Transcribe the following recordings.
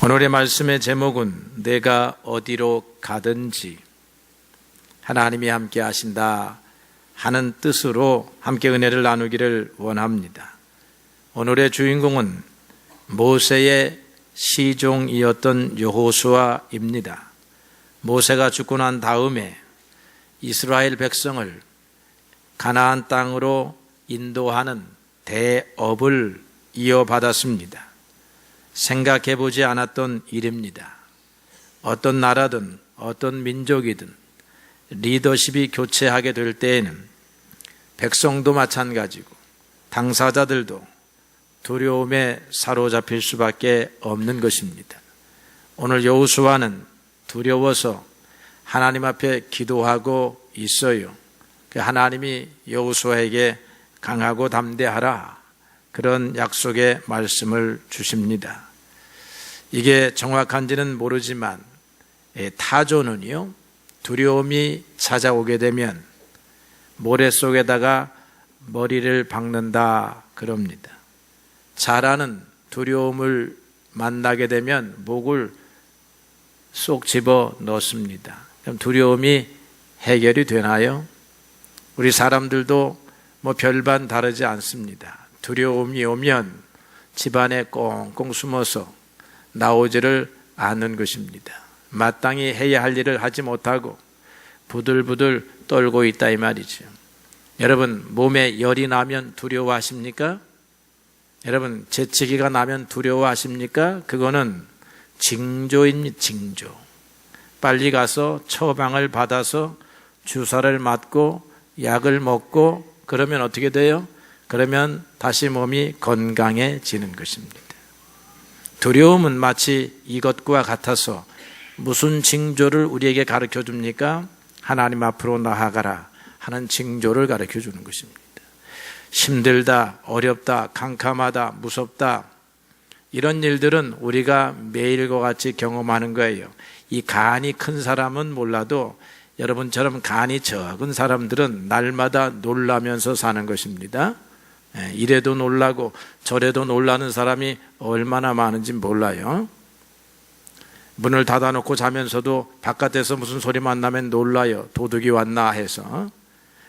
오늘의 말씀의 제목은 내가 어디로 가든지 하나님이 함께 하신다 하는 뜻으로 함께 은혜를 나누기를 원합니다. 오늘의 주인공은 모세의 시종이었던 여호수아입니다. 모세가 죽고 난 다음에 이스라엘 백성을 가나안 땅으로 인도하는 대업을 이어받았습니다. 생각해보지 않았던 일입니다. 어떤 나라든 어떤 민족이든 리더십이 교체하게 될 때에는 백성도 마찬가지고 당사자들도 두려움에 사로잡힐 수밖에 없는 것입니다. 오늘 여호수아는 두려워서 하나님 앞에 기도하고 있어요. 하나님이 여호수아에게 강하고 담대하라, 그런 약속의 말씀을 주십니다. 이게 정확한지는 모르지만 타조는요, 두려움이 찾아오게 되면 모래 속에다가 머리를 박는다 그럽니다. 자라는 두려움을 만나게 되면 목을 쏙 집어 넣습니다. 그럼 두려움이 해결이 되나요? 우리 사람들도 별반 다르지 않습니다. 두려움이 오면 집안에 꽁꽁 숨어서 나오지를 않는 것입니다. 마땅히 해야 할 일을 하지 못하고 부들부들 떨고 있다 이 말이죠. 여러분, 몸에 열이 나면 두려워하십니까? 여러분, 재채기가 나면 두려워하십니까? 그거는 징조입니다. 징조. 빨리 가서 처방을 받아서 주사를 맞고 약을 먹고 그러면 어떻게 돼요? 그러면 다시 몸이 건강해지는 것입니다. 두려움은 마치 이것과 같아서 무슨 징조를 우리에게 가르쳐 줍니까? 하나님 앞으로 나아가라 하는 징조를 가르쳐 주는 것입니다. 힘들다, 어렵다, 캄캄하다, 무섭다, 이런 일들은 우리가 매일과 같이 경험하는 거예요. 이 간이 큰 사람은 몰라도 여러분처럼 간이 적은 사람들은 날마다 놀라면서 사는 것입니다. 이래도 놀라고 저래도 놀라는 사람이 얼마나 많은지 몰라요. 문을 닫아놓고 자면서도 바깥에서 무슨 소리만 나면 놀라요. 도둑이 왔나 해서.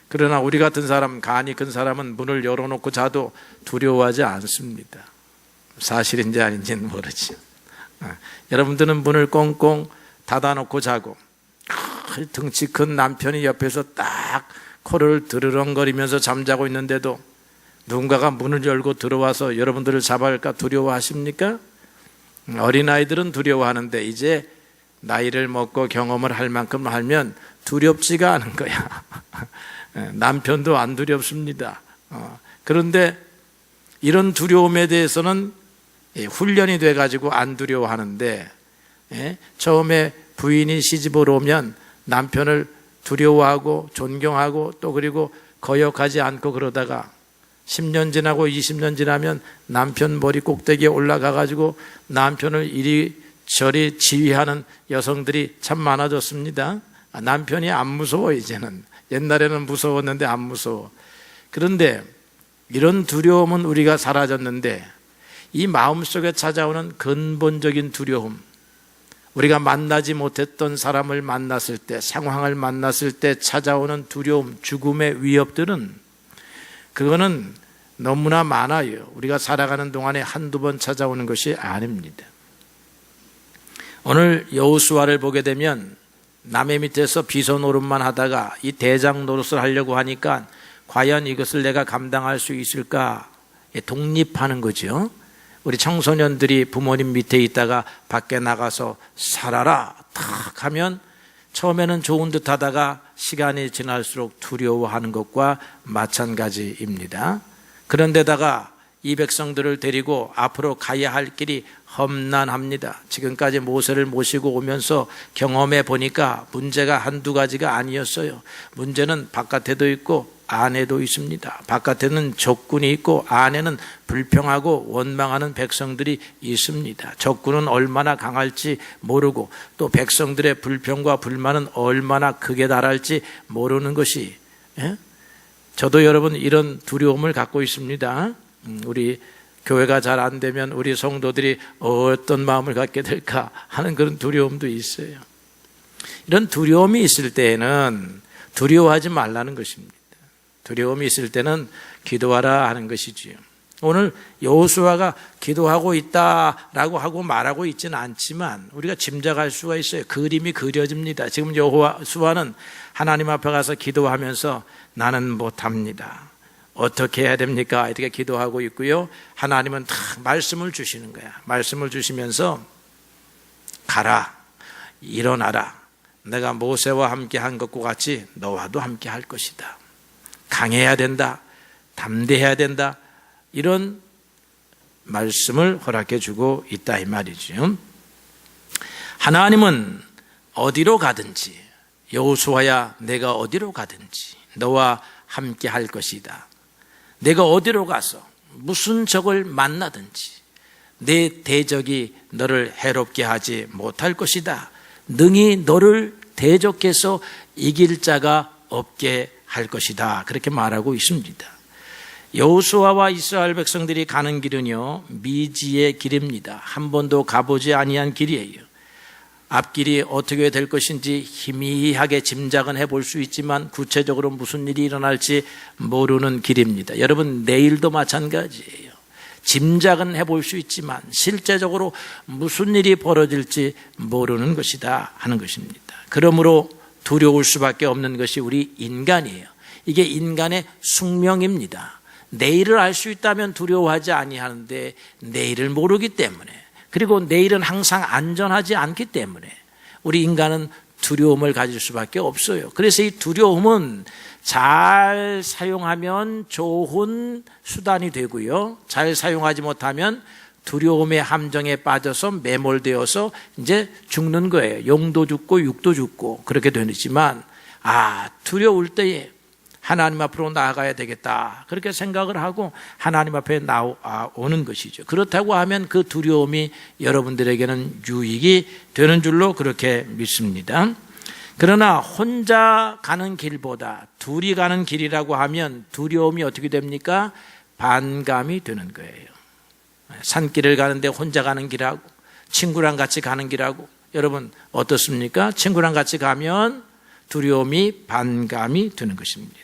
그러나 우리 같은 사람, 간이 큰 사람은 문을 열어놓고 자도 두려워하지 않습니다. 사실인지 아닌지는 모르죠. 여러분들은 문을 꽁꽁 닫아놓고 자고 등치 큰 남편이 옆에서 딱 코를 드르렁거리면서 잠자고 있는데도 누군가가 문을 열고 들어와서 여러분들을 잡아갈까 두려워하십니까? 어린아이들은 두려워하는데 이제 나이를 먹고 경험을 할 만큼 하면 두렵지가 않은 거야. 남편도 안 두렵습니다. 그런데 이런 두려움에 대해서는 훈련이 돼가지고 안 두려워하는데, 처음에 부인이 시집으로 오면 남편을 두려워하고 존경하고 또 그리고 거역하지 않고 그러다가 10년 지나고 20년 지나면 남편 머리 꼭대기에 올라가가지고 남편을 이리저리 지휘하는 여성들이 참 많아졌습니다. 남편이 안 무서워 이제는. 옛날에는 무서웠는데 안 무서워. 그런데 이런 두려움은 우리가 사라졌는데 이 마음속에 찾아오는 근본적인 두려움, 우리가 만나지 못했던 사람을 만났을 때, 상황을 만났을 때 찾아오는 두려움, 죽음의 위협들은 그거는 너무나 많아요. 우리가 살아가는 동안에 한두 번 찾아오는 것이 아닙니다. 오늘 여호수아를 보게 되면 남의 밑에서 비서 노릇만 하다가 이 대장 노릇을 하려고 하니까 과연 이것을 내가 감당할 수 있을까? 독립하는 거죠. 우리 청소년들이 부모님 밑에 있다가 밖에 나가서 살아라 탁 하면 처음에는 좋은 듯 하다가 시간이 지날수록 두려워하는 것과 마찬가지입니다. 그런데다가 이 백성들을 데리고 앞으로 가야 할 길이 험난합니다. 지금까지 모세를 모시고 오면서 경험해 보니까 문제가 한두 가지가 아니었어요. 문제는 바깥에도 있고 안에도 있습니다. 바깥에는 적군이 있고 안에는 불평하고 원망하는 백성들이 있습니다. 적군은 얼마나 강할지 모르고 또 백성들의 불평과 불만은 얼마나 극에 달할지 모르는 것이, 저도 여러분 이런 두려움을 갖고 있습니다. 우리 교회가 잘 안 되면 우리 성도들이 어떤 마음을 갖게 될까 하는 그런 두려움도 있어요. 이런 두려움이 있을 때에는 두려워하지 말라는 것입니다. 두려움이 있을 때는 기도하라 하는 것이지요. 오늘 여호수아가 기도하고 있다라고 하고 말하고 있지는 않지만 우리가 짐작할 수가 있어요. 그림이 그려집니다. 지금 여호수아는 하나님 앞에 가서 기도하면서 나는 못합니다. 어떻게 해야 됩니까? 이렇게 기도하고 있고요. 하나님은 다 말씀을 주시는 거야. 말씀을 주시면서 가라, 일어나라. 내가 모세와 함께 한 것과 같이 너와도 함께 할 것이다. 강해야 된다. 담대해야 된다. 이런 말씀을 허락해 주고 있다 이 말이죠. 하나님은 어디로 가든지, 여호수아야 내가 어디로 가든지 너와 함께 할 것이다. 내가 어디로 가서 무슨 적을 만나든지 내 대적이 너를 해롭게 하지 못할 것이다. 능히 너를 대적해서 이길 자가 없게 할 것이다. 그렇게 말하고 있습니다. 여호수아와 이스라엘 백성들이 가는 길은요, 미지의 길입니다. 한 번도 가보지 아니한 길이에요. 앞길이 어떻게 될 것인지 희미하게 짐작은 해볼 수 있지만 구체적으로 무슨 일이 일어날지 모르는 길입니다. 여러분, 내일도 마찬가지예요. 짐작은 해볼 수 있지만 실제적으로 무슨 일이 벌어질지 모르는 것이다 하는 것입니다. 그러므로 두려울 수밖에 없는 것이 우리 인간이에요. 이게 인간의 숙명입니다. 내일을 알 수 있다면 두려워하지 아니하는데 내일을 모르기 때문에, 그리고 내일은 항상 안전하지 않기 때문에 우리 인간은 두려움을 가질 수밖에 없어요. 그래서 이 두려움은 잘 사용하면 좋은 수단이 되고요, 잘 사용하지 못하면 두려움의 함정에 빠져서 매몰되어서 이제 죽는 거예요. 영도 죽고 육도 죽고 그렇게 되지만, 두려울 때에 하나님 앞으로 나아가야 되겠다, 그렇게 생각을 하고 하나님 앞에 나오는 것이죠. 그렇다고 하면 그 두려움이 여러분들에게는 유익이 되는 줄로 그렇게 믿습니다. 그러나 혼자 가는 길보다 둘이 가는 길이라고 하면 두려움이 어떻게 됩니까? 반감이 되는 거예요. 산길을 가는데 혼자 가는 길하고 친구랑 같이 가는 길하고, 여러분 어떻습니까? 친구랑 같이 가면 두려움이 반감이 되는 것입니다.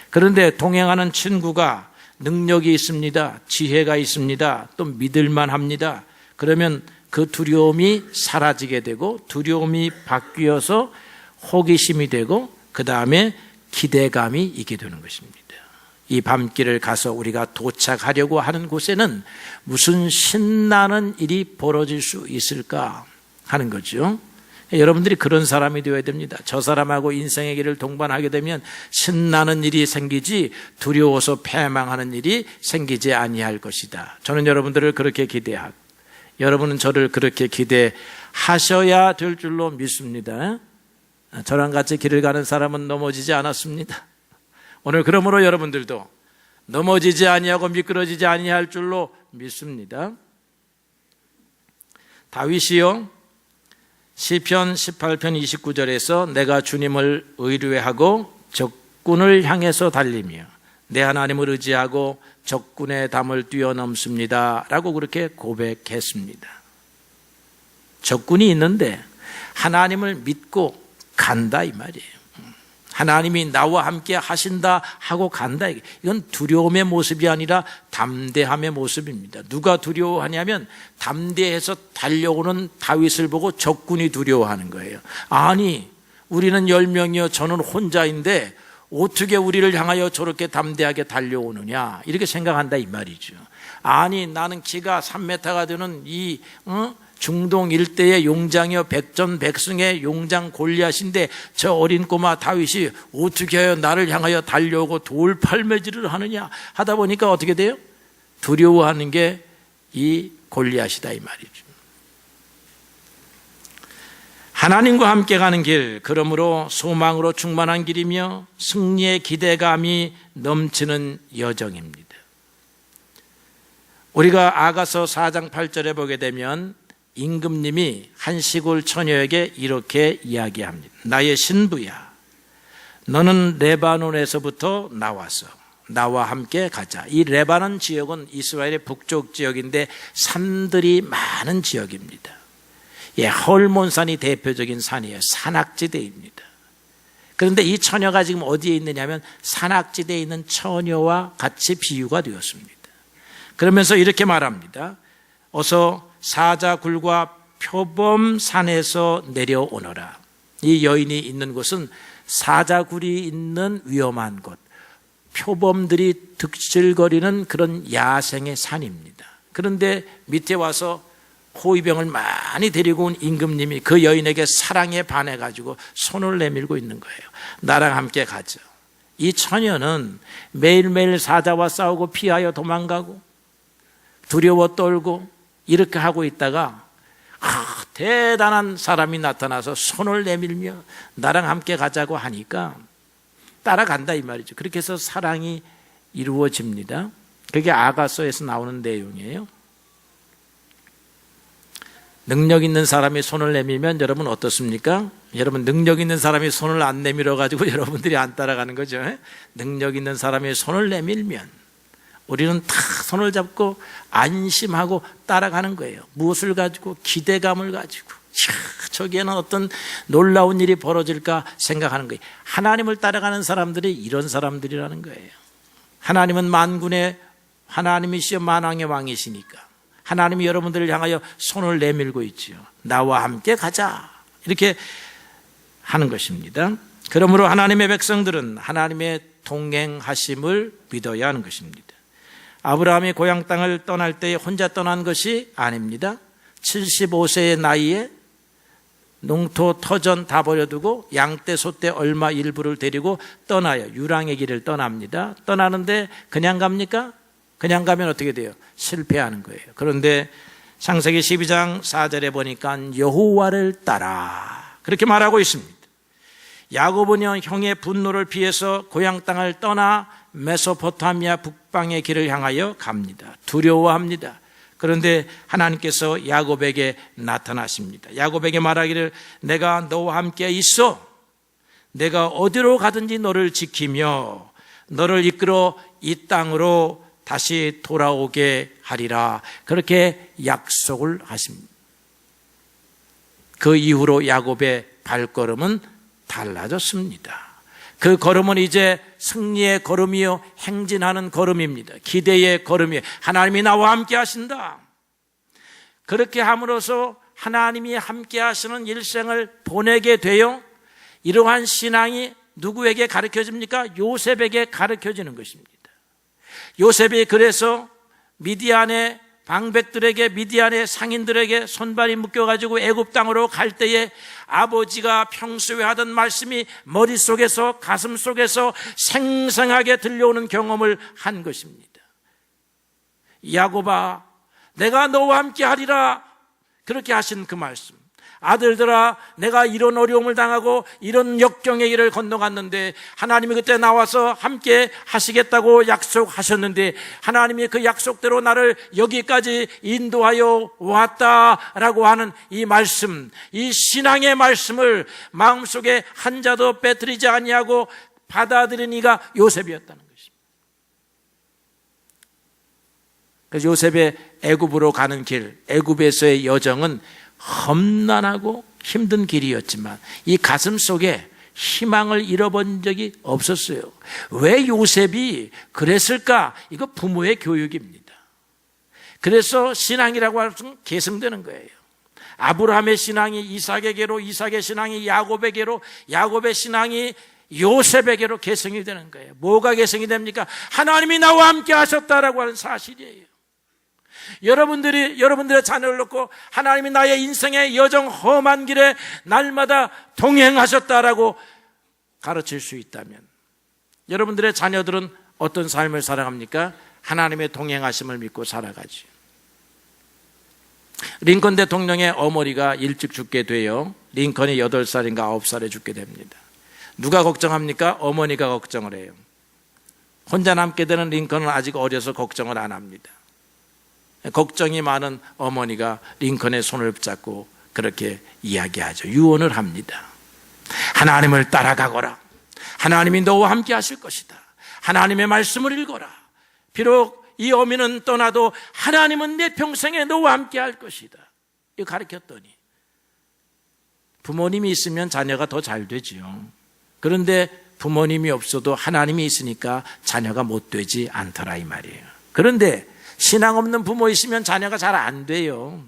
그런데 동행하는 친구가 능력이 있습니다, 지혜가 있습니다, 또 믿을만 합니다. 그러면 그 두려움이 사라지게 되고 두려움이 바뀌어서 호기심이 되고 그 다음에 기대감이 있게 되는 것입니다. 이 밤길을 가서 우리가 도착하려고 하는 곳에는 무슨 신나는 일이 벌어질 수 있을까 하는 거죠. 여러분들이 그런 사람이 되어야 됩니다. 저 사람하고 인생의 길을 동반하게 되면 신나는 일이 생기지 두려워서 패망하는 일이 생기지 아니할 것이다. 저는 여러분들을 그렇게 기대하고 여러분은 저를 그렇게 기대하셔야 될 줄로 믿습니다. 저랑 같이 길을 가는 사람은 넘어지지 않았습니다. 오늘 그러므로 여러분들도 넘어지지 아니하고 미끄러지지 아니할 줄로 믿습니다. 다윗이요, 시편 18편 29절에서 내가 주님을 의뢰하고 적군을 향해서 달리며 내 하나님을 의지하고 적군의 담을 뛰어넘습니다 라고 그렇게 고백했습니다. 적군이 있는데 하나님을 믿고 간다 이 말이에요. 하나님이 나와 함께 하신다 하고 간다. 이건 두려움의 모습이 아니라 담대함의 모습입니다. 누가 두려워하냐면 담대해서 달려오는 다윗을 보고 적군이 두려워하는 거예요. 아니, 우리는 10명이요 저는 혼자인데 어떻게 우리를 향하여 저렇게 담대하게 달려오느냐, 이렇게 생각한다 이 말이죠. 아니, 나는 키가 3m가 되는 이 중동 일대의 용장이요 백전백승의 용장 골리앗인데 저 어린 꼬마 다윗이 어떻게 하여 나를 향하여 달려오고 돌팔매질을 하느냐 하다 보니까 어떻게 돼요? 두려워하는 게 이 골리앗이다 이 말이죠. 하나님과 함께 가는 길, 그러므로 소망으로 충만한 길이며 승리의 기대감이 넘치는 여정입니다. 우리가 아가서 4장 8절에 보게 되면 임금님이 한 시골 처녀에게 이렇게 이야기합니다. 나의 신부야, 너는 레바논에서부터 나와서 나와 함께 가자. 이 레바논 지역은 이스라엘의 북쪽 지역인데 산들이 많은 지역입니다. 헐몬산이 대표적인 산이에요. 산악지대입니다. 그런데 이 처녀가 지금 어디에 있느냐면 산악지대에 있는 처녀와 같이 비유가 되었습니다. 그러면서 이렇게 말합니다. 어서 사자굴과 표범산에서 내려오너라. 이 여인이 있는 곳은 사자굴이 있는 위험한 곳, 표범들이 득실거리는 그런 야생의 산입니다. 그런데 밑에 와서 호위병을 많이 데리고 온 임금님이 그 여인에게 사랑에 반해가지고 손을 내밀고 있는 거예요. 나랑 함께 가죠. 이 처녀는 매일매일 사자와 싸우고 피하여 도망가고 두려워 떨고 이렇게 하고 있다가 대단한 사람이 나타나서 손을 내밀며 나랑 함께 가자고 하니까 따라간다 이 말이죠. 그렇게 해서 사랑이 이루어집니다. 그게 아가서에서 나오는 내용이에요. 능력 있는 사람이 손을 내밀면 여러분 어떻습니까? 여러분 능력 있는 사람이 손을 안 내밀어 가지고 여러분들이 안 따라가는 거죠. 능력 있는 사람이 손을 내밀면 우리는 다 손을 잡고 안심하고 따라가는 거예요. 무엇을 가지고? 기대감을 가지고. 저기에는 어떤 놀라운 일이 벌어질까 생각하는 거예요. 하나님을 따라가는 사람들이 이런 사람들이라는 거예요. 하나님은 만군의 하나님이시여 만왕의 왕이시니까 하나님이 여러분들을 향하여 손을 내밀고 있지요. 나와 함께 가자 이렇게 하는 것입니다. 그러므로 하나님의 백성들은 하나님의 동행하심을 믿어야 하는 것입니다. 아브라함이 고향 땅을 떠날 때 혼자 떠난 것이 아닙니다. 75세의 나이에 농토 터전 다 버려두고 양떼 소떼 얼마 일부를 데리고 떠나요. 유랑의 길을 떠납니다. 떠나는데 그냥 갑니까? 그냥 가면 어떻게 돼요? 실패하는 거예요. 그런데 창세기 12장 4절에 보니까 여호와를 따라 그렇게 말하고 있습니다. 야곱은 형의 분노를 피해서 고향 땅을 떠나 메소포타미아 북방의 길을 향하여 갑니다. 두려워합니다. 그런데 하나님께서 야곱에게 나타나십니다. 야곱에게 말하기를 내가 너와 함께 있어. 내가 어디로 가든지 너를 지키며 너를 이끌어 이 땅으로 다시 돌아오게 하리라. 그렇게 약속을 하십니다. 그 이후로 야곱의 발걸음은 달라졌습니다. 그 걸음은 이제 승리의 걸음이요 행진하는 걸음입니다. 기대의 걸음이에요. 하나님이 나와 함께 하신다. 그렇게 함으로써 하나님이 함께 하시는 일생을 보내게 되어 이러한 신앙이 누구에게 가르쳐집니까? 요셉에게 가르쳐지는 것입니다. 요셉이 그래서 미디안의 방백들에게 미디안의 상인들에게 손발이 묶여가지고 애굽 땅으로 갈 때에 아버지가 평소에 하던 말씀이 머릿속에서 가슴속에서 생생하게 들려오는 경험을 한 것입니다. 야곱아 내가 너와 함께 하리라 그렇게 하신 그 말씀. 아들들아 내가 이런 어려움을 당하고 이런 역경의 길을 건너갔는데 하나님이 그때 나와서 함께 하시겠다고 약속하셨는데 하나님이 그 약속대로 나를 여기까지 인도하여 왔다라고 하는 이 말씀, 이 신앙의 말씀을 마음속에 한 자도 빼뜨리지 아니하고 받아들인 이가 요셉이었다는 것입니다. 그래서 요셉의 애굽으로 가는 길, 애굽에서의 여정은 험난하고 힘든 길이었지만 이 가슴 속에 희망을 잃어본 적이 없었어요. 왜 요셉이 그랬을까? 이거 부모의 교육입니다. 그래서 신앙이라고 할 수는 계승되는 거예요. 아브라함의 신앙이 이삭에게로, 이삭의 신앙이 야곱에게로, 야곱의 신앙이 요셉에게로 계승이 되는 거예요. 뭐가 계승이 됩니까? 하나님이 나와 함께 하셨다라고 하는 사실이에요. 여러분들의 자녀를 놓고 하나님이 나의 인생의 여정 험한 길에 날마다 동행하셨다라고 가르칠 수 있다면 여러분들의 자녀들은 어떤 삶을 살아갑니까? 하나님의 동행하심을 믿고 살아가지. 링컨 대통령의 어머니가 일찍 죽게 돼요. 링컨이 8살인가 9살에 죽게 됩니다. 누가 걱정합니까? 어머니가 걱정을 해요. 혼자 남게 되는 링컨은 아직 어려서 걱정을 안 합니다. 걱정이 많은 어머니가 링컨의 손을 붙잡고 그렇게 이야기하죠. 유언을 합니다. 하나님을 따라가거라. 하나님이 너와 함께 하실 것이다. 하나님의 말씀을 읽어라. 비록 이 어미는 떠나도 하나님은 내 평생에 너와 함께 할 것이다. 이거 가르쳤더니 부모님이 있으면 자녀가 더 잘 되지요. 그런데 부모님이 없어도 하나님이 있으니까 자녀가 못 되지 않더라 이 말이에요. 그런데 신앙 없는 부모 있으면 자녀가 잘 안 돼요.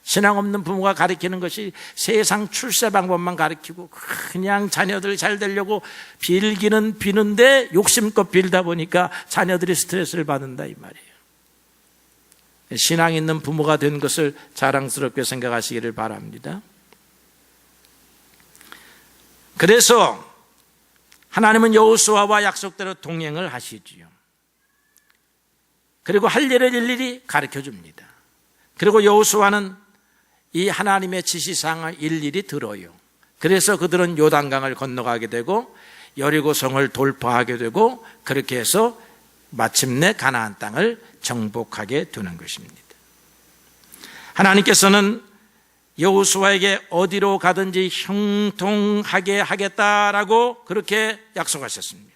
신앙 없는 부모가 가르치는 것이 세상 출세 방법만 가르치고 그냥 자녀들 잘 되려고 빌기는 비는데 욕심껏 빌다 보니까 자녀들이 스트레스를 받는다 이 말이에요. 신앙 있는 부모가 된 것을 자랑스럽게 생각하시기를 바랍니다. 그래서 하나님은 여호수아와 약속대로 동행을 하시지요. 그리고 할 일을 일일이 가르쳐 줍니다. 그리고 여호수아는 이 하나님의 지시사항을 일일이 들어요. 그래서 그들은 요단강을 건너가게 되고 여리고성을 돌파하게 되고 그렇게 해서 마침내 가나안 땅을 정복하게 되는 것입니다. 하나님께서는 여호수아에게 어디로 가든지 형통하게 하겠다라고 그렇게 약속하셨습니다.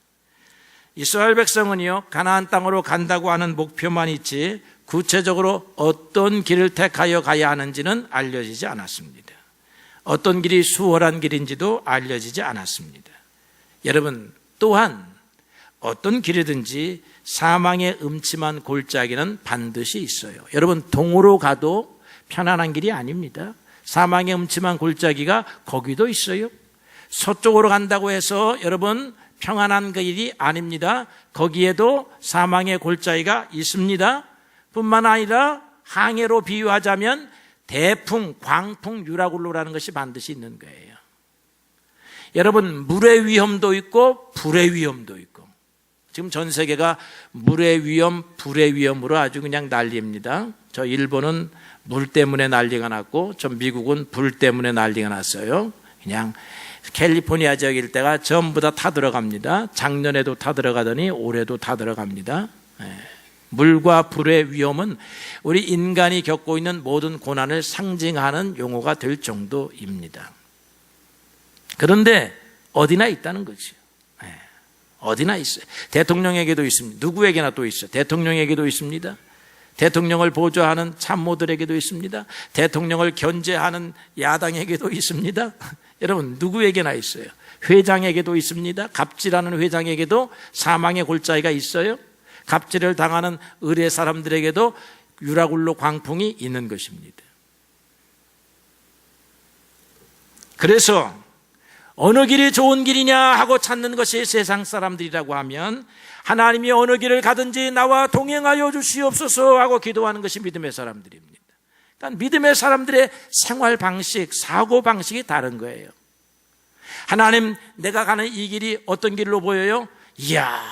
이스라엘 백성은요, 가나안 땅으로 간다고 하는 목표만 있지 구체적으로 어떤 길을 택하여 가야 하는지는 알려지지 않았습니다. 어떤 길이 수월한 길인지도 알려지지 않았습니다. 여러분, 또한 어떤 길이든지 사망의 음침한 골짜기는 반드시 있어요. 여러분, 동으로 가도 편안한 길이 아닙니다. 사망의 음침한 골짜기가 거기도 있어요. 서쪽으로 간다고 해서 여러분 평안한 길이 아닙니다. 거기에도 사망의 골짜기가 있습니다. 뿐만 아니라 항해로 비유하자면 대풍, 광풍, 유라굴로라는 것이 반드시 있는 거예요. 여러분, 물의 위험도 있고 불의 위험도 있고 지금 전 세계가 물의 위험, 불의 위험으로 아주 그냥 난리입니다. 저 일본은 물 때문에 난리가 났고 저 미국은 불 때문에 난리가 났어요. 그냥 캘리포니아 지역 일대가 전부 다 타들어갑니다. 작년에도 타들어가더니 올해도 타들어갑니다. 물과 불의 위험은 우리 인간이 겪고 있는 모든 고난을 상징하는 용어가 될 정도입니다. 그런데 어디나 있다는 거죠. 어디나 있어요. 대통령에게도 있습니다. 누구에게나 또 있어요. 대통령에게도 있습니다. 대통령을 보좌하는 참모들에게도 있습니다. 대통령을 견제하는 야당에게도 있습니다. 여러분, 누구에게나 있어요. 회장에게도 있습니다. 갑질하는 회장에게도 사망의 골짜기가 있어요. 갑질을 당하는 의뢰 사람들에게도 유라굴로 광풍이 있는 것입니다. 그래서 어느 길이 좋은 길이냐 하고 찾는 것이 세상 사람들이라고 하면 하나님이 어느 길을 가든지 나와 동행하여 주시옵소서 하고 기도하는 것이 믿음의 사람들입니다. 그러니까 믿음의 사람들의 생활 방식, 사고 방식이 다른 거예요. 하나님, 내가 가는 이 길이 어떤 길로 보여요? 이야,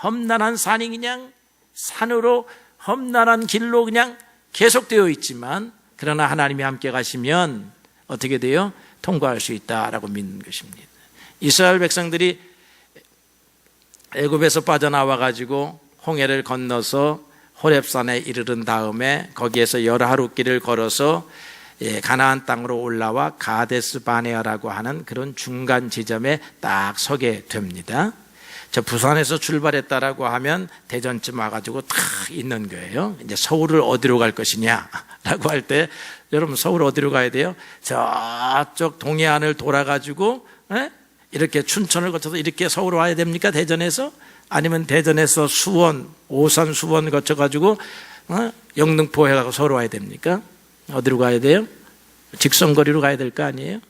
험난한 산이 그냥 산으로 험난한 길로 그냥 계속되어 있지만 그러나 하나님이 함께 가시면 어떻게 돼요? 통과할 수 있다라고 믿는 것입니다. 이스라엘 백성들이 애굽에서 빠져나와 가지고 홍해를 건너서 호렙산에 이르른 다음에 거기에서 열하루 길을 걸어서 가나안 땅으로 올라와 가데스 바네아라고 하는 그런 중간 지점에 딱 서게 됩니다. 저 부산에서 출발했다라고 하면 대전쯤 와가지고 탁 있는 거예요. 이제 서울을 어디로 갈 것이냐라고 할 때 여러분 서울 어디로 가야 돼요? 저쪽 동해안을 돌아가지고 이렇게 춘천을 거쳐서 이렇게 서울 와야 됩니까? 대전에서? 아니면 대전에서 수원, 오산 수원 거쳐가지고 영등포 해가고 서울 와야 됩니까? 어디로 가야 돼요? 직선거리로 가야 될 거 아니에요?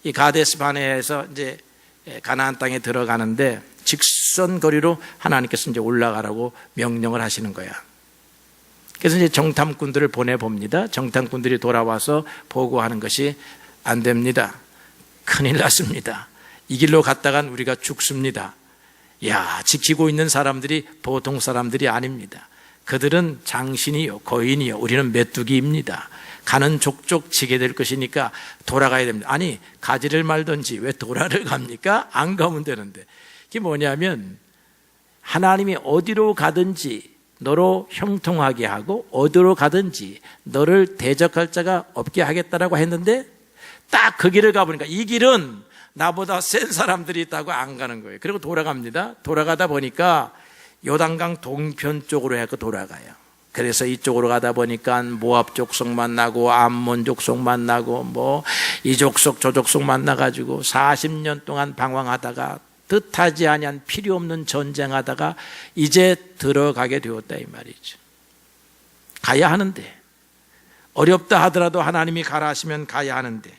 이 가데스 바네아에서 이제 가나안 땅에 들어가는데 직선거리로 하나님께서 이제 올라가라고 명령을 하시는 거야. 그래서 이제 정탐꾼들을 보내봅니다. 정탐꾼들이 돌아와서 보고하는 것이 안 됩니다. 큰일 났습니다. 이 길로 갔다간 우리가 죽습니다. 야, 지키고 있는 사람들이 보통 사람들이 아닙니다. 그들은 장신이요, 거인이요, 우리는 메뚜기입니다. 가는 족족 지게 될 것이니까 돌아가야 됩니다. 아니, 가지를 말든지 왜 돌아를 갑니까? 안 가면 되는데. 이게 뭐냐면 하나님이 어디로 가든지 너로 형통하게 하고 어디로 가든지 너를 대적할 자가 없게 하겠다라고 했는데 딱 그 길을 가보니까 이 길은 나보다 센 사람들이 있다고 안 가는 거예요. 그리고 돌아갑니다. 돌아가다 보니까 요단강 동편 쪽으로 해서 돌아가요. 그래서 이쪽으로 가다 보니까 모압 족속 만나고 암몬 족속 만나고 뭐 이 족속 저 족속 만나가지고 40년 동안 방황하다가 뜻하지 아니한 필요 없는 전쟁하다가 이제 들어가게 되었다 이 말이죠. 가야 하는데, 어렵다 하더라도 하나님이 가라 하시면 가야 하는데,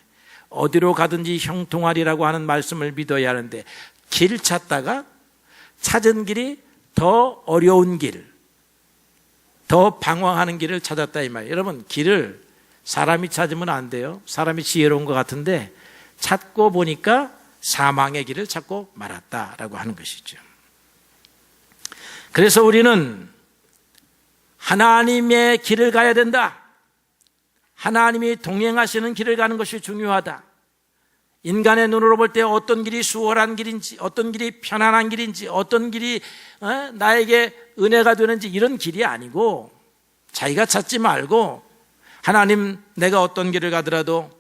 어디로 가든지 형통하리라고 하는 말씀을 믿어야 하는데, 길 찾다가 찾은 길이 더 어려운 길, 더 방황하는 길을 찾았다 이 말이에요. 여러분, 길을 사람이 찾으면 안 돼요. 사람이 지혜로운 것 같은데 찾고 보니까 사망의 길을 찾고 말았다라고 하는 것이죠. 그래서 우리는 하나님의 길을 가야 된다. 하나님이 동행하시는 길을 가는 것이 중요하다. 인간의 눈으로 볼 때 어떤 길이 수월한 길인지, 어떤 길이 편안한 길인지, 어떤 길이 나에게 은혜가 되는지 이런 길이 아니고, 자기가 찾지 말고 하나님, 내가 어떤 길을 가더라도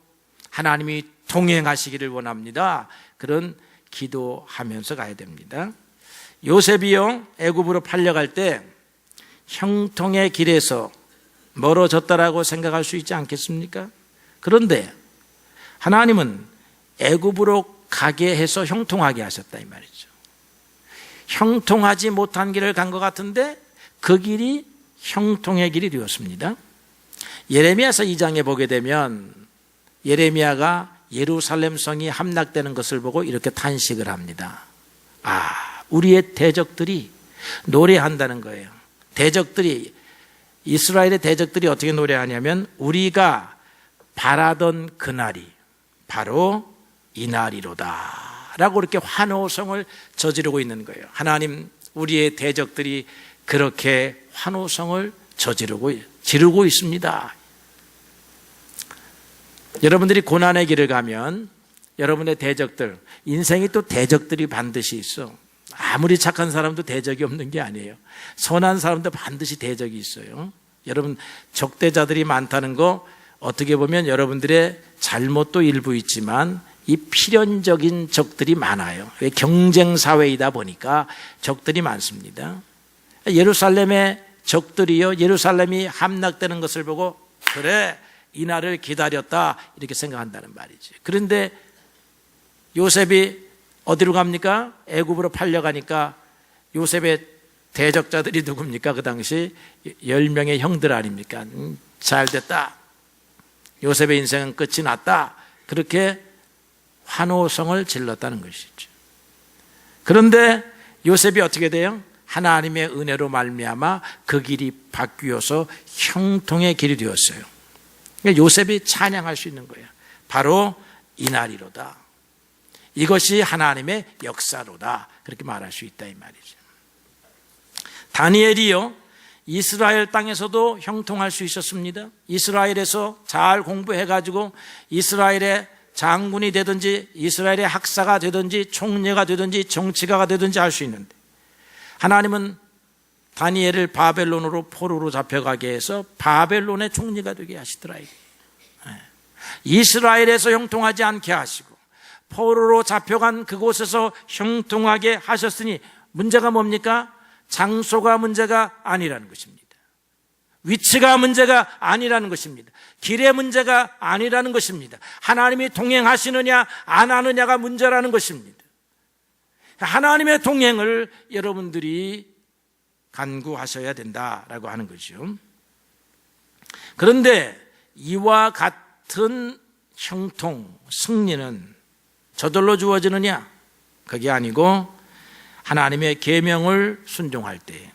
하나님이 동행하시기를 원합니다. 그런 기도하면서 가야 됩니다. 요셉이요, 애굽으로 팔려갈 때 형통의 길에서 멀어졌다라고 생각할 수 있지 않겠습니까? 그런데 하나님은 애굽으로 가게 해서 형통하게 하셨다 이 말이죠. 형통하지 못한 길을 간 것 같은데 그 길이 형통의 길이 되었습니다. 예레미야서 2장에 보게 되면 예레미야가 예루살렘 성이 함락되는 것을 보고 이렇게 탄식을 합니다. 우리의 대적들이 노래한다는 거예요. 대적들이, 이스라엘의 대적들이 어떻게 노래하냐면, 우리가 바라던 그날이 바로 이날이로다 라고 이렇게 환호성을 저지르고 있는 거예요. 하나님, 우리의 대적들이 그렇게 환호성을 지르고 있습니다. 여러분들이 고난의 길을 가면 여러분의 대적들, 인생이 또 대적들이 반드시 있어. 아무리 착한 사람도 대적이 없는 게 아니에요. 선한 사람도 반드시 대적이 있어요. 여러분, 적대자들이 많다는 거 어떻게 보면 여러분들의 잘못도 일부 있지만 이 필연적인 적들이 많아요. 왜? 경쟁 사회이다 보니까 적들이 많습니다. 예루살렘의 적들이요, 예루살렘이 함락되는 것을 보고 그래, 이날을 기다렸다 이렇게 생각한다는 말이지. 그런데 요셉이 어디로 갑니까? 애굽으로 팔려가니까 요셉의 대적자들이 누굽니까? 그 당시 10명의 형들 아닙니까? 잘 됐다, 요셉의 인생은 끝이 났다, 그렇게 환호성을 질렀다는 것이죠. 그런데 요셉이 어떻게 돼요? 하나님의 은혜로 말미암아 그 길이 바뀌어서 형통의 길이 되었어요. 그러니까 요셉이 찬양할 수 있는 거예요. 바로 이날이로다, 이것이 하나님의 역사로다, 그렇게 말할 수 있다 이 말이죠. 다니엘이요, 이스라엘 땅에서도 형통할 수 있었습니다. 이스라엘에서 잘 공부해가지고 이스라엘의 장군이 되든지 이스라엘의 학사가 되든지 총리가 되든지 정치가가 되든지 할 수 있는데, 하나님은 다니엘을 바벨론으로 포로로 잡혀가게 해서 바벨론의 총리가 되게 하시더라. 이스라엘에서 형통하지 않게 하시고 포로로 잡혀간 그곳에서 형통하게 하셨으니 문제가 뭡니까? 장소가 문제가 아니라는 것입니다. 위치가 문제가 아니라는 것입니다. 길의 문제가 아니라는 것입니다. 하나님이 동행하시느냐 안 하느냐가 문제라는 것입니다. 하나님의 동행을 여러분들이 간구하셔야 된다라고 하는 거죠. 그런데 이와 같은 형통, 승리는 저절로 주어지느냐? 그게 아니고 하나님의 계명을 순종할 때,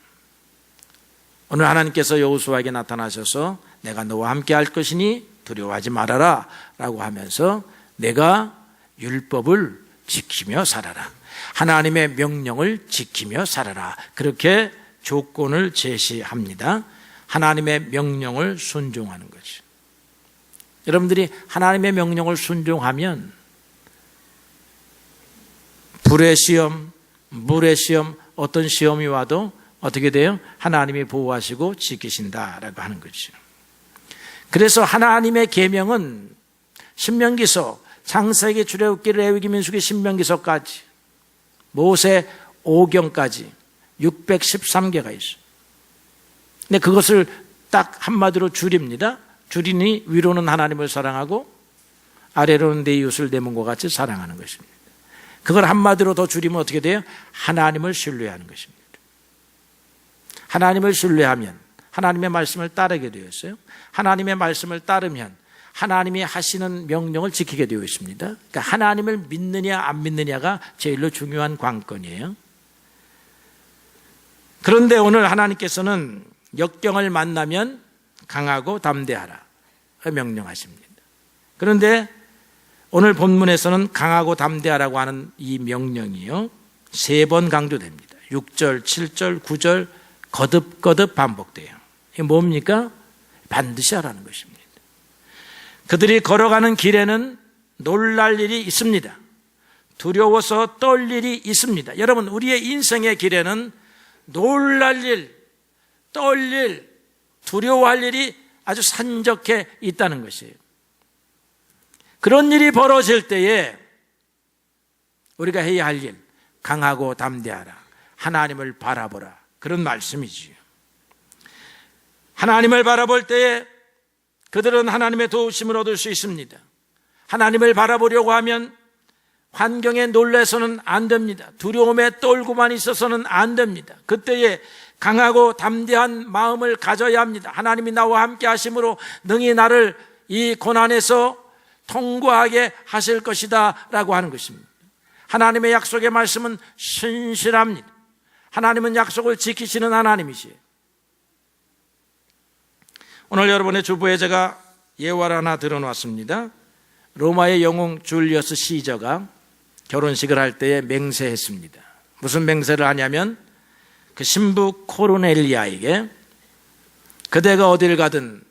오늘 하나님께서 여호수아에게 나타나셔서 내가 너와 함께 할 것이니 두려워하지 말아라 라고 하면서 내가 율법을 지키며 살아라, 하나님의 명령을 지키며 살아라, 그렇게 조건을 제시합니다. 하나님의 명령을 순종하는 거죠. 여러분들이 하나님의 명령을 순종하면 불의 시험, 물의 시험, 어떤 시험이 와도 어떻게 돼요? 하나님이 보호하시고 지키신다라고 하는 거죠. 그래서 하나님의 계명은 신명기서 창세기, 출애굽기, 레위기, 민수기, 신명기서까지, 모세 오경까지 613개가 있어요. 근데 그것을 딱 한마디로 줄입니다. 줄이니 위로는 하나님을 사랑하고 아래로는 내 이웃을 내 몸과 같이 사랑하는 것입니다. 그걸 한마디로 더 줄이면 어떻게 돼요? 하나님을 신뢰하는 것입니다. 하나님을 신뢰하면 하나님의 말씀을 따르게 되어 있어요. 하나님의 말씀을 따르면 하나님이 하시는 명령을 지키게 되어 있습니다. 그러니까 하나님을 믿느냐 안 믿느냐가 제일로 중요한 관건이에요. 그런데 오늘 하나님께서는 역경을 만나면 강하고 담대하라 명령하십니다. 그런데 오늘 본문에서는 강하고 담대하라고 하는 이 명령이요 3번 강조됩니다. 6절, 7절, 9절 거듭거듭 반복돼요. 이게 뭡니까? 반드시 하라는 것입니다. 그들이 걸어가는 길에는 놀랄 일이 있습니다. 두려워서 떨 일이 있습니다. 여러분, 우리의 인생의 길에는 놀랄 일, 떨 일, 두려워할 일이 아주 산적해 있다는 것이에요. 그런 일이 벌어질 때에 우리가 해야 할 일, 강하고 담대하라, 하나님을 바라보라, 그런 말씀이지요. 하나님을 바라볼 때에 그들은 하나님의 도우심을 얻을 수 있습니다. 하나님을 바라보려고 하면 환경에 놀라서는 안 됩니다. 두려움에 떨고만 있어서는 안 됩니다. 그때에 강하고 담대한 마음을 가져야 합니다. 하나님이 나와 함께 하심으로 능히 나를 이 고난에서 통과하게 하실 것이다 라고 하는 것입니다. 하나님의 약속의 말씀은 신실합니다. 하나님은 약속을 지키시는 하나님이시에요. 오늘 여러분의 주부에 제가 예화를 하나 들어놨습니다. 로마의 영웅 줄리어스 시저가 결혼식을 할 때에 맹세했습니다. 무슨 맹세를 하냐면 그 신부 코르넬리아에게 그대가 어딜 가든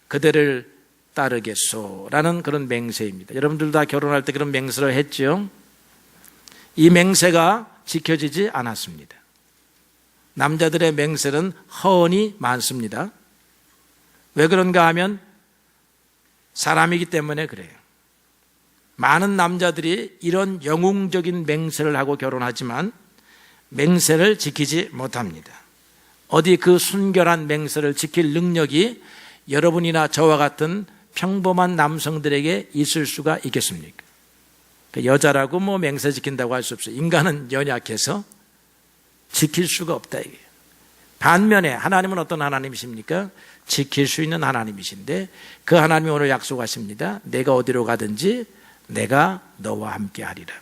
그대를 따르겠소라는 그런 맹세입니다. 여러분들 다 결혼할 때 그런 맹세를 했죠. 이 맹세가 지켜지지 않았습니다. 남자들의 맹세는 허언이 많습니다. 왜 그런가 하면 사람이기 때문에 그래요. 많은 남자들이 이런 영웅적인 맹세를 하고 결혼하지만 맹세를 지키지 못합니다. 어디 그 순결한 맹세를 지킬 능력이 여러분이나 저와 같은 평범한 남성들에게 있을 수가 있겠습니까? 여자라고 뭐 맹세 지킨다고 할 수 없어요. 인간은 연약해서 지킬 수가 없다 이게. 반면에 하나님은 어떤 하나님이십니까? 지킬 수 있는 하나님이신데 그 하나님이 오늘 약속하십니다. 내가 어디로 가든지 내가 너와 함께 하리라.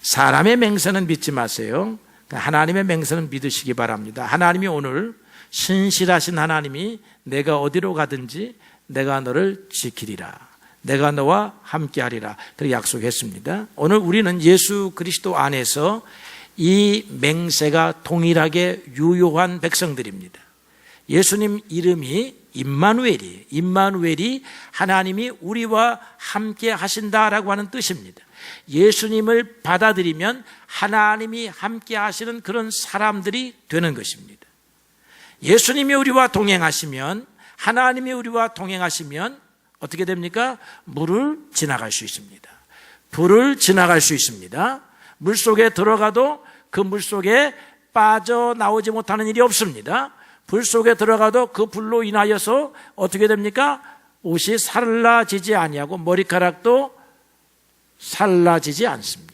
사람의 맹세는 믿지 마세요. 하나님의 맹세는 믿으시기 바랍니다. 하나님이 오늘 신실하신 하나님이 내가 어디로 가든지 내가 너를 지키리라. 내가 너와 함께 하리라. 그렇게 약속했습니다. 오늘 우리는 예수 그리스도 안에서 이 맹세가 동일하게 유효한 백성들입니다. 예수님 이름이 임마누엘이에요. 임마누엘이 하나님이 우리와 함께 하신다라고 하는 뜻입니다. 예수님을 받아들이면 하나님이 함께 하시는 그런 사람들이 되는 것입니다. 예수님이 우리와 동행하시면, 하나님이 우리와 동행하시면 어떻게 됩니까? 물을 지나갈 수 있습니다. 불을 지나갈 수 있습니다. 물속에 들어가도 그 물속에 빠져나오지 못하는 일이 없습니다. 불 속에 들어가도 그 불로 인하여서 어떻게 됩니까? 옷이 살라지지 아니하고 머리카락도 살라지지 않습니다.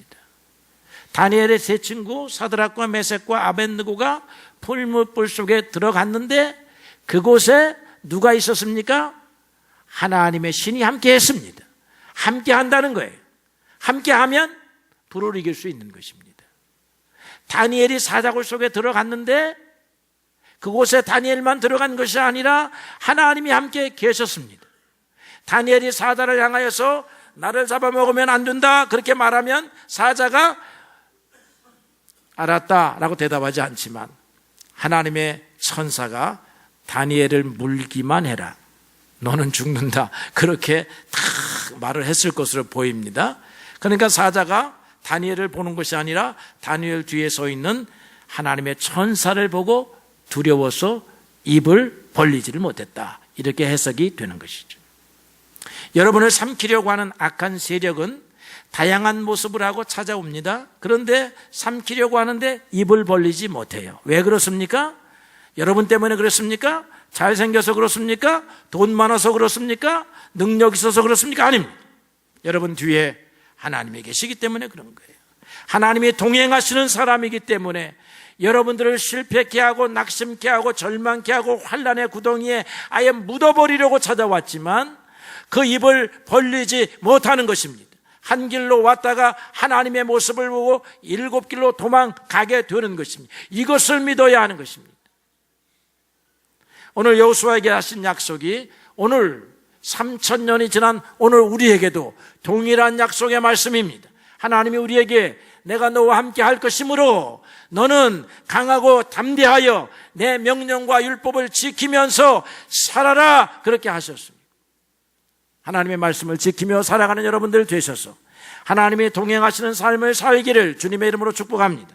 다니엘의 세 친구 사드락과 메섹과 아벳느고가 불 속에 들어갔는데 그곳에 누가 있었습니까? 하나님의 신이 함께 했습니다. 함께 한다는 거예요. 함께 하면 불을 이길 수 있는 것입니다. 다니엘이 사자굴 속에 들어갔는데 그곳에 다니엘만 들어간 것이 아니라 하나님이 함께 계셨습니다. 다니엘이 사자를 향하여서 나를 잡아먹으면 안 된다 그렇게 말하면 사자가 알았다라고 대답하지 않지만 하나님의 천사가 다니엘을 물기만 해라. 너는 죽는다. 그렇게 다 말을 했을 것으로 보입니다. 그러니까 사자가 다니엘을 보는 것이 아니라 다니엘 뒤에 서 있는 하나님의 천사를 보고 두려워서 입을 벌리지를 못했다. 이렇게 해석이 되는 것이죠. 여러분을 삼키려고 하는 악한 세력은 다양한 모습을 하고 찾아옵니다. 그런데 삼키려고 하는데 입을 벌리지 못해요. 왜 그렇습니까? 여러분 때문에 그렇습니까? 잘생겨서 그렇습니까? 돈 많아서 그렇습니까? 능력 있어서 그렇습니까? 아닙니다. 여러분 뒤에 하나님이 계시기 때문에 그런 거예요. 하나님이 동행하시는 사람이기 때문에 여러분들을 실패케 하고 낙심케 하고 절망케 하고 환난의 구덩이에 아예 묻어버리려고 찾아왔지만 그 입을 벌리지 못하는 것입니다. 한 길로 왔다가 하나님의 모습을 보고 7길로 도망가게 되는 것입니다. 이것을 믿어야 하는 것입니다. 오늘 여호수아에게 하신 약속이 오늘 3000년이 지난 오늘 우리에게도 동일한 약속의 말씀입니다. 하나님이 우리에게 내가 너와 함께 할 것이므로 너는 강하고 담대하여 내 명령과 율법을 지키면서 살아라, 그렇게 하셨습니다. 하나님의 말씀을 지키며 살아가는 여러분들 되셔서 하나님이 동행하시는 삶을 살기를 주님의 이름으로 축복합니다.